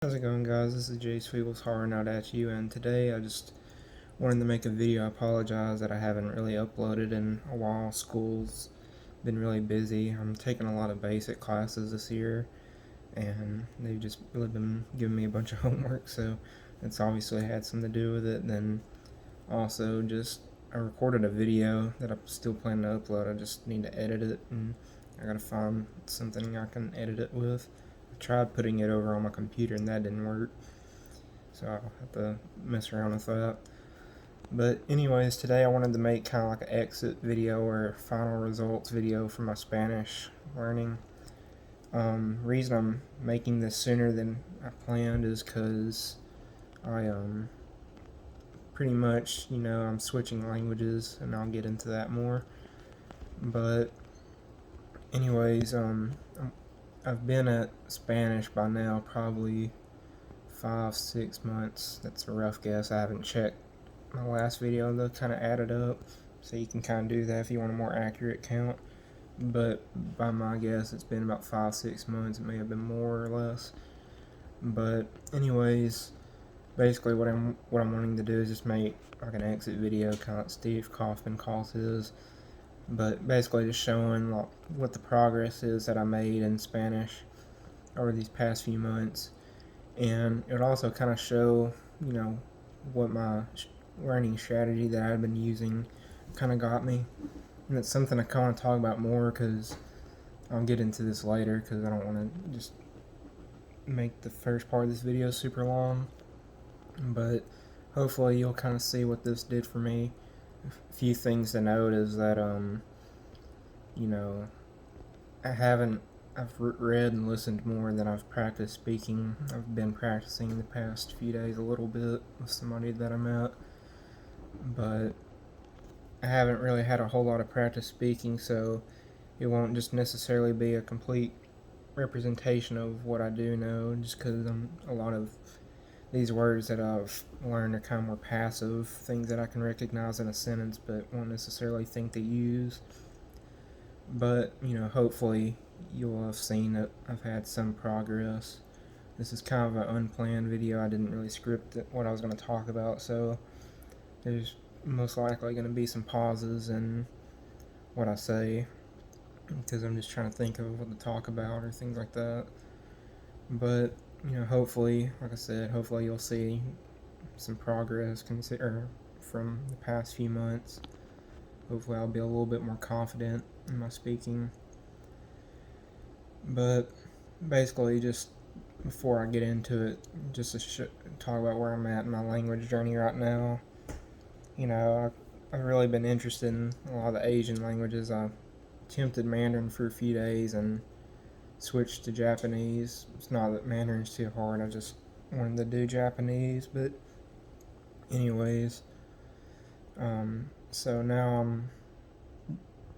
How's it going, guys? This is Jay Sweebles hollering out at you, and today I just wanted to make a video. I apologize that I haven't really uploaded in a while. School's been really busy. I'm taking a lot of basic classes this year, and they've just really been giving me a bunch of homework, so it's obviously had something to do with it. Then also just I recorded a video that I'm still planning to upload. I just need to edit it, and I gotta find something I can edit it with. I tried putting it over on my computer and that didn't work, so I'll have to mess around with that. But anyways, today I wanted to make kind of like an exit video or final results video for my Spanish learning. Reason I'm making this sooner than I planned is because I pretty much, I'm switching languages, and I'll get into that more. But anyways, I've been at Spanish by now probably 5-6 months. That's a rough guess. I haven't checked my last video to kind of add it up, so you can kind of do that if you want a more accurate count. But by my guess, it's been about 5-6 months. It may have been more or less. But anyways, basically what I'm wanting to do is just make like an exit video, kind of like Steve Kaufman calls his. But basically just showing like what the progress is that I made in Spanish over these past few months, and it would also kind of show, what my learning strategy that I've been using kind of got me. And it's something I kind of talk about more because I'll get into this later because I don't want to just make the first part of this video super long. But hopefully you'll kind of see what this did for me. A few things to note is that I've read and listened more than I've practiced speaking. I've been practicing the past few days a little bit with somebody that I met, but I haven't really had a whole lot of practice speaking, so it won't just necessarily be a complete representation of what I do know, just because a lot of these words that I've learned are kind of more passive, things that I can recognize in a sentence but won't necessarily think to use. But, hopefully you'll have seen that I've had some progress. This is kind of an unplanned video. I didn't really script what I was going to talk about, so there's most likely going to be some pauses in what I say because I'm just trying to think of what to talk about or things like that. But, hopefully, like I said, hopefully you'll see some progress from the past few months. Hopefully I'll be a little bit more confident in my speaking. But basically, just before I get into it, just to talk about where I'm at in my language journey right now. I've really been interested in a lot of the Asian languages. I attempted Mandarin for a few days and switched to Japanese. It's not that Mandarin's too hard, I just wanted to do Japanese. But anyways, so now I'm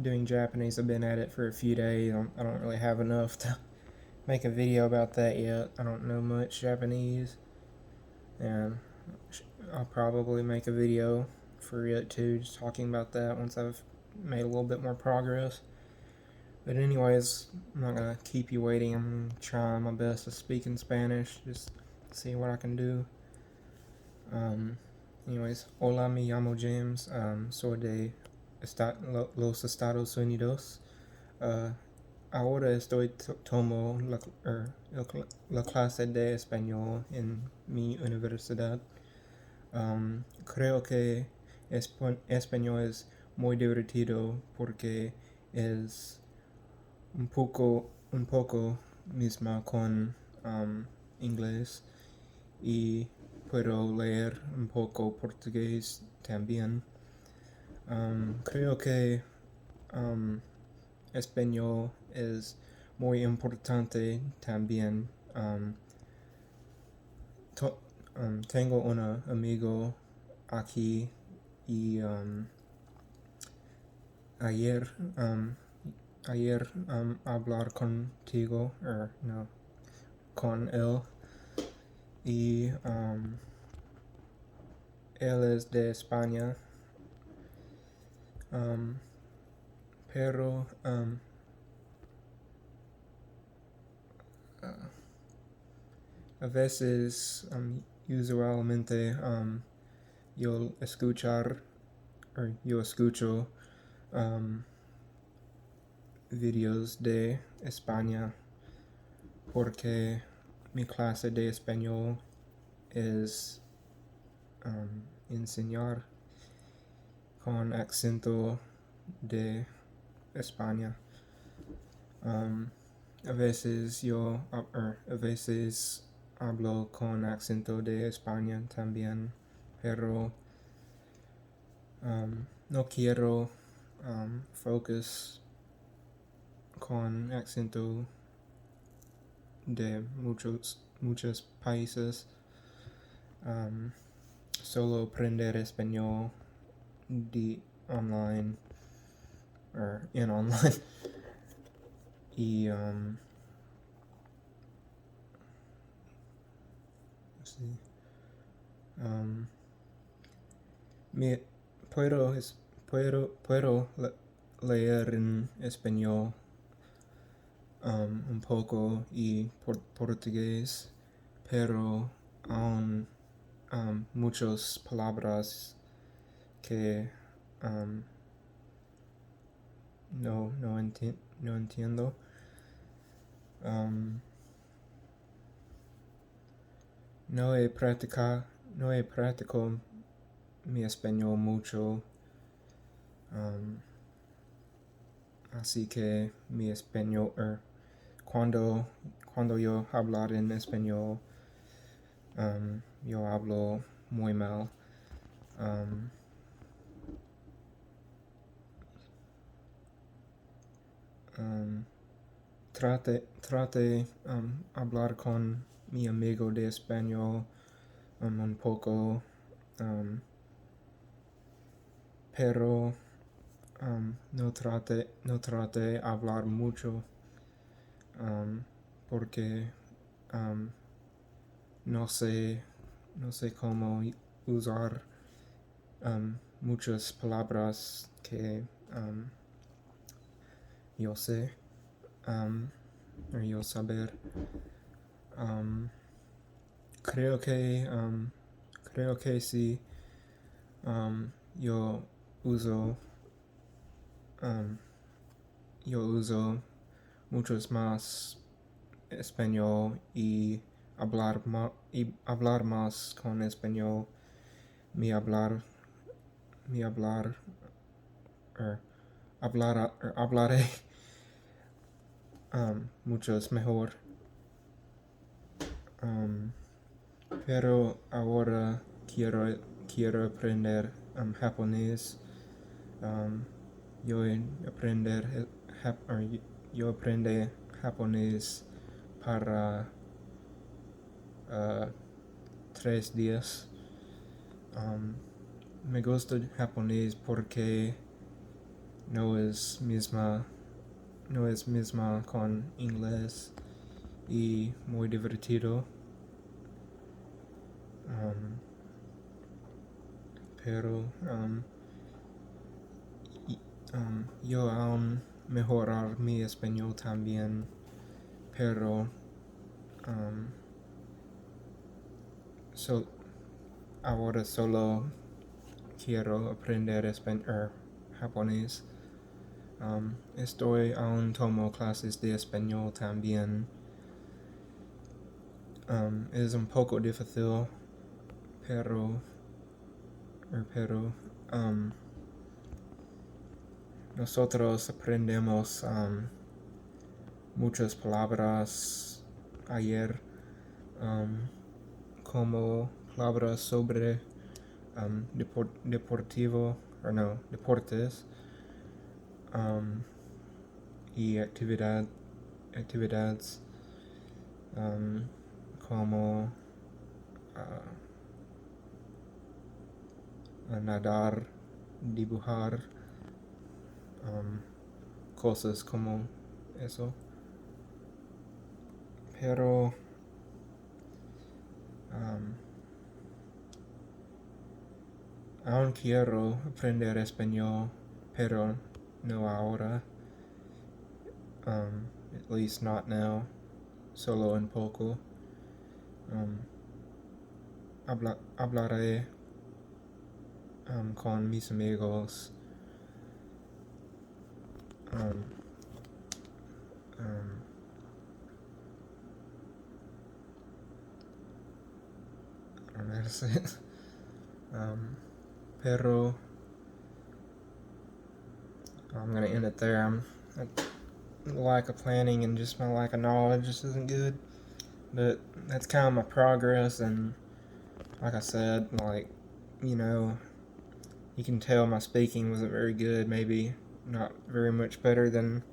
doing Japanese. I've been at it for a few days. I don't really have enough to make a video about that yet. I don't know much Japanese, and I'll probably make a video for it too, just talking about that once I've made a little bit more progress. But anyways, I'm not gonna keep you waiting. I'm trying my best to speak in Spanish, just see what I can do. Anyways, hola, me llamo James. Soy de los Estados Unidos. Ahora estoy tomo la clase de español en mi universidad. Creo que español es muy divertido porque es un poco misma con inglés, y puedo leer un poco portugués también. Creo que español es muy importante también. Tengo un amigo aquí y ayer hablar contigo, no, con él, y él es de España, pero A veces, usualmente, yo escucho um, videos de España porque mi clase de español es enseñar con acento de España. A veces a veces hablo con acento de España también, pero no quiero focus con acento de muchos países. Solo aprender español online or in online. Y sí. Me, puedo, puedo leer en español un poco y portugués, pero aún muchas palabras que no entiendo. No he practicado mi español mucho, así que mi español, cuando yo hablar en español, yo hablo muy mal. Trate hablar con mi amigo de español un poco, pero no trate hablar mucho, porque no sé cómo usar muchas palabras que yo sé, o yo saber. Um, creo que sí. Yo uso yo uso muchos más español y hablar más con español. Mi hablar hablaré muchos mejor. Pero ahora quiero aprender japonés. Yo aprender yo aprende japonés para 3 días. Me gusta el japonés porque no es misma con inglés y muy divertido. Pero yo aún mejorar mi español también, pero ahora solo quiero aprender japonés. Estoy aún tomo clases de español también. Es un poco difícil, pero nosotros aprendemos muchas palabras ayer, como palabras sobre deportes, y actividades como nadar, dibujar, cosas como eso. Pero aún quiero aprender español, pero no ahora. At least not now. Solo un poco. Um, hablaré con mis amigos. Um, um, I don't know how to say it. Pero I'm gonna end it there. The lack of planning and just my lack of knowledge just isn't good. But that's kind of my progress, and like I said, you know, you can tell my speaking wasn't very good. Maybe not very much better than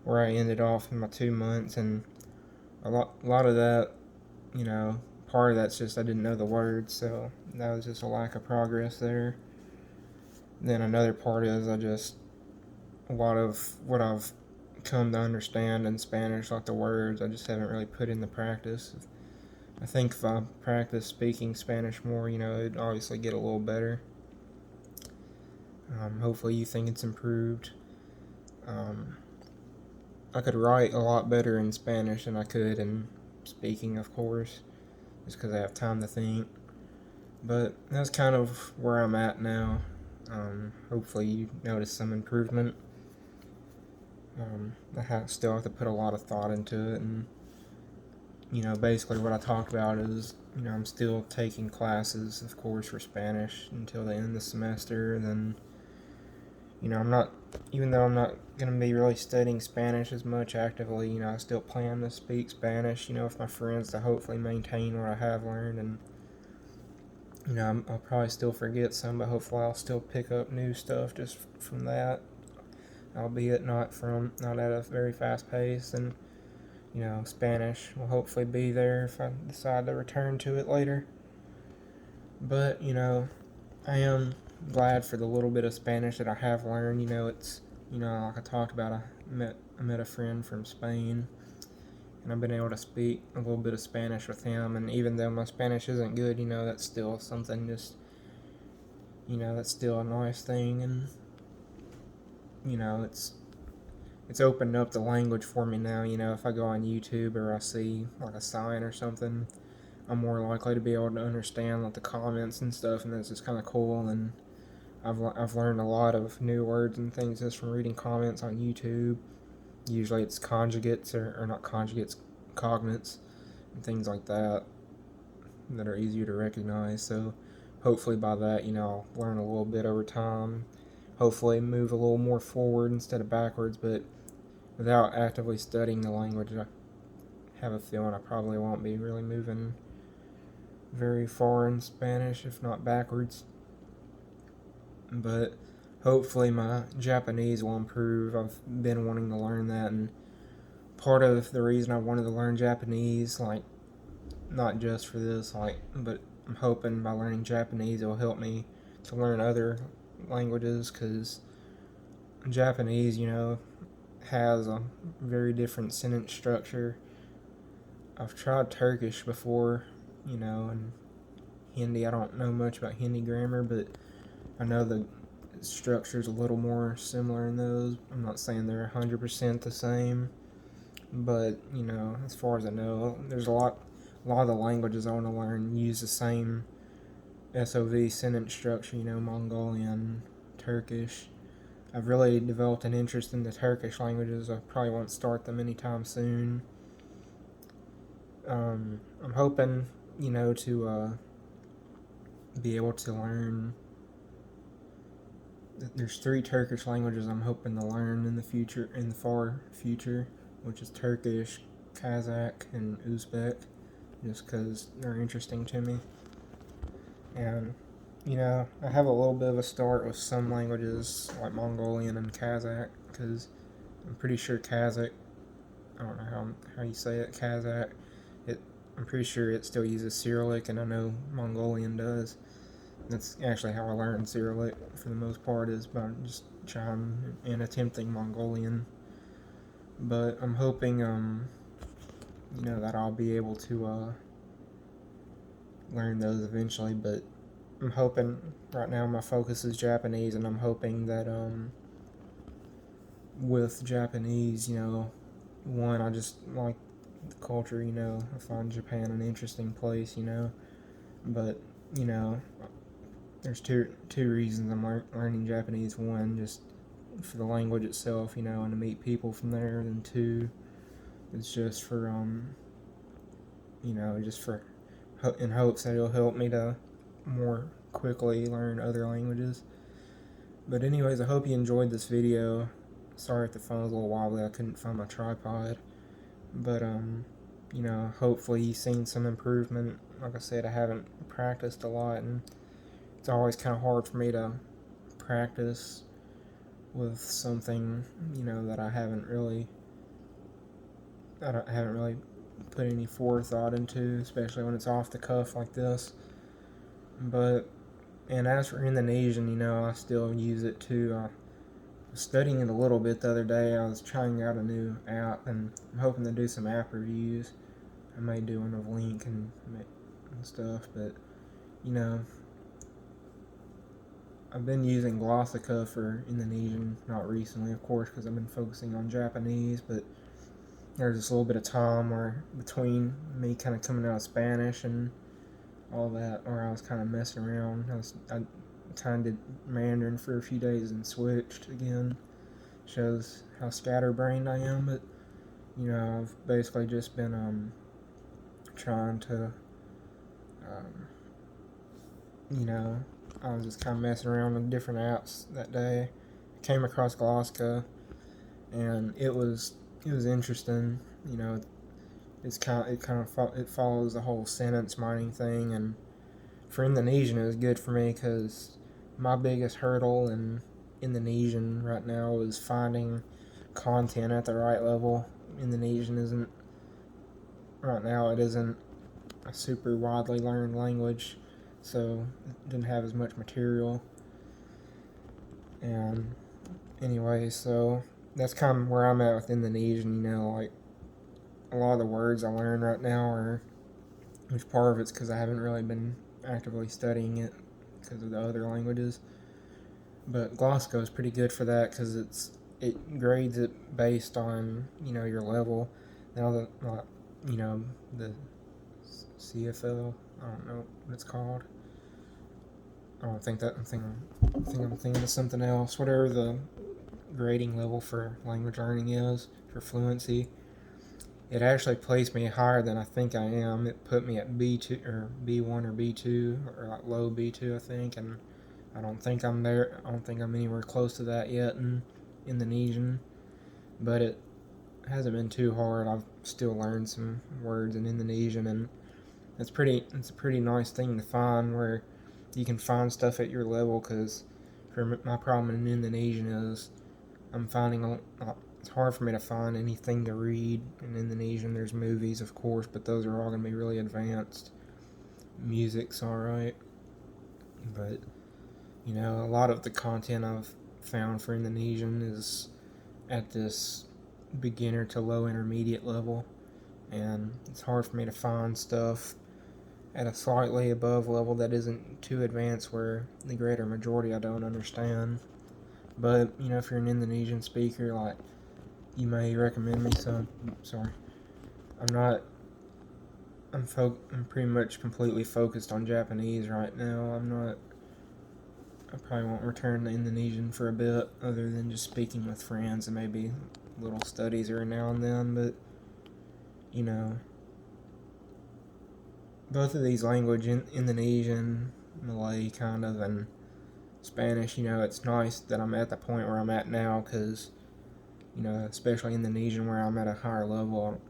where I ended off in my 2 months, and a lot of that, you know, part of that's just I didn't know the words, so that was just a lack of progress there. Then another part is a lot of what I've come to understand in Spanish, like the words, I just haven't really put into practice. I think if I practice speaking Spanish more, it'd obviously get a little better. Hopefully you think it's improved. Um, I could write a lot better in Spanish than I could in speaking, of course, just because I have time to think. But that's kind of where I'm at now. Hopefully you notice some improvement. Still have to put a lot of thought into it, and basically what I talked about is, I'm still taking classes, of course, for Spanish until the end of the semester. Then, I'm not, even though I'm not going to be really studying Spanish as much actively, I still plan to speak Spanish, with my friends to hopefully maintain what I have learned. And, I'll probably still forget some, but hopefully I'll still pick up new stuff just from that, albeit not at a very fast pace. And Spanish will hopefully be there if I decide to return to it later. But, I am glad for the little bit of Spanish that I have learned. It's, like I talked about, I met a friend from Spain, and I've been able to speak a little bit of Spanish with him. And even though my Spanish isn't good, that's still something that's still a nice thing. And, it's opened up the language for me now. If I go on YouTube or I see like a sign or something, I'm more likely to be able to understand like the comments and stuff, and that's just kind of cool. And I've learned a lot of new words and things just from reading comments on YouTube. Usually it's conjugates or not conjugates, cognates and things like that are easier to recognize. So hopefully by that, I'll learn a little bit over time. Hopefully move a little more forward instead of backwards, but without actively studying the language, I have a feeling I probably won't be really moving very far in Spanish, if not backwards. But hopefully my Japanese will improve. I've been wanting to learn that, and part of the reason I wanted to learn Japanese, not just for this, but I'm hoping by learning Japanese it will help me to learn other languages, because Japanese, has a very different sentence structure. I've tried Turkish before, and Hindi. I don't know much about Hindi grammar, but I know the structure's a little more similar in those. I'm not saying they're 100% the same, but as far as I know, there's a lot of the languages I want to learn use the same SOV sentence structure. Mongolian, Turkish. I've really developed an interest in the Turkish languages. I probably won't start them anytime soon. I'm hoping, to be able to learn. There's 3 Turkish languages I'm hoping to learn in the far future, which is Turkish, Kazakh, and Uzbek, just because they're interesting to me. And I have a little bit of a start with some languages like Mongolian and Kazakh, because I'm pretty sure Kazakh, I don't know how you say it, Kazakh, I'm pretty sure it still uses Cyrillic, and I know Mongolian does. That's actually how I learned Cyrillic for the most part, is by just trying and attempting Mongolian. But I'm hoping, that I'll be able to learn those eventually. But I'm hoping right now my focus is Japanese, and I'm hoping that with Japanese, one, I just like the culture. I find Japan an interesting place. But you know, there's two reasons I'm learning Japanese. One, just for the language itself, and to meet people from there. And two, it's just for just for in hopes that it'll help me to more quickly learn other languages. But anyways, I hope you enjoyed this video. Sorry if the phone was a little wobbly. I couldn't find my tripod. But hopefully you've seen some improvement. Like I said, I haven't practiced a lot, and it's always kind of hard for me to practice with something that I haven't really put any forethought into, especially when it's off the cuff like this. And as for Indonesian, I still use it too. I was studying it a little bit the other day. I was trying out a new app, and I'm hoping to do some app reviews. I may do one of Link and stuff, but I've been using Glossica for Indonesian, not recently, of course, because I've been focusing on Japanese, but there's this little bit of time where between me kind of coming out of Spanish and all that, where I was kind of messing around. I kind of did Mandarin for a few days and switched again. Shows how scatterbrained I am, but I've basically just been trying to I was just kind of messing around with different apps that day. I came across Glossica, and it was interesting. It follows the whole sentence mining thing, and for Indonesian it was good for me because my biggest hurdle in Indonesian right now is finding content at the right level. Indonesian isn't right now. It isn't a super widely learned language, so it didn't have as much material. And anyway, so that's kind of where I'm at with Indonesian. Like a lot of the words I learn right now which part of it's because I haven't really been actively studying it because of the other languages. But Glossica is pretty good for that because it grades it based on your level. Now the CFL, I don't know what it's called. I don't think that. I think I'm thinking of something else. Whatever the grading level for language learning is for fluency, it actually placed me higher than I think I am. It put me at B2 or B1 or B2 or like low B2, I think, and I don't think I'm there. I don't think I'm anywhere close to that yet in Indonesian, but it hasn't been too hard. I've still learned some words in Indonesian, and it's a pretty nice thing to find where you can find stuff at your level, because for my problem in Indonesian is I'm finding it's hard for me to find anything to read in Indonesian. There's movies, of course, but those are all going to be really advanced. Music's alright, but a lot of the content I've found for Indonesian is at this beginner to low intermediate level, and it's hard for me to find stuff at a slightly above level that isn't too advanced where the greater majority I don't understand. But if you're an Indonesian speaker, like, you may recommend me some. Sorry, I'm pretty much completely focused on Japanese right now. I probably won't return to Indonesian for a bit, other than just speaking with friends and maybe little studies every now and then. But both of these languages, Indonesian, Malay kind of, and Spanish, it's nice that I'm at the point where I'm at now, because especially Indonesian, where I'm at a higher level,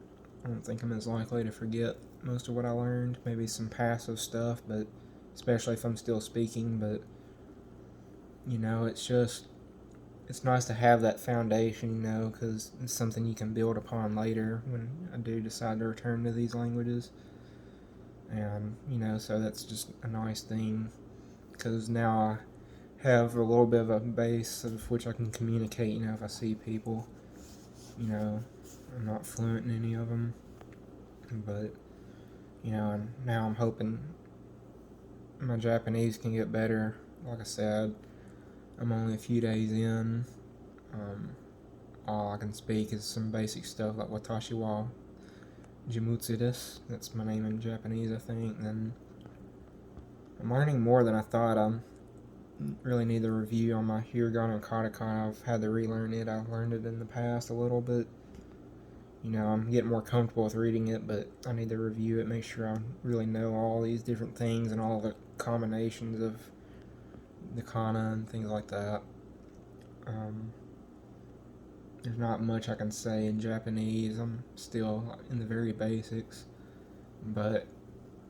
I don't think I'm as likely to forget most of what I learned. Maybe some passive stuff, but especially if I'm still speaking. But it's nice to have that foundation, because it's something you can build upon later when I do decide to return to these languages. And so that's just a nice thing, because now I have a little bit of a base of which I can communicate. If I see people, I'm not fluent in any of them, but and now I'm hoping my Japanese can get better. Like I said, I'm only a few days in. All I can speak is some basic stuff like watashi wa, Jimutsu desu. That's my name in Japanese, I think. And I'm learning more than I thought. I really need the review on my hiragana and katakana. I've had to relearn it. I've learned it in the past a little bit. I'm getting more comfortable with reading it, but I need to review it, make sure I really know all these different things and all the combinations of the kana and things like that. There's not much I can say in Japanese. I'm still in the very basics, but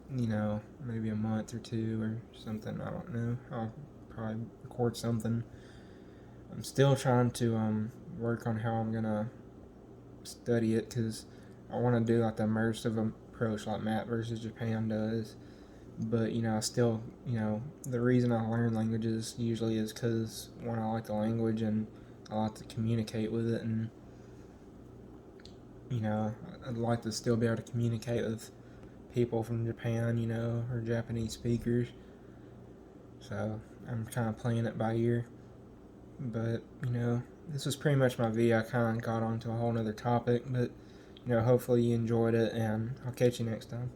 maybe a month or two or something. I don't know. I'll probably record something. I'm still trying to work on how I'm gonna study it because I want to do like the immersive approach like Matt versus Japan does. But I still the reason I learn languages usually is because one, I like the language and I like to communicate with it, and I'd like to still be able to communicate with people from Japan, or Japanese speakers. So I'm kind of playing it by ear. But this was pretty much my video. I kind of got onto a whole nother topic, but hopefully you enjoyed it, and I'll catch you next time.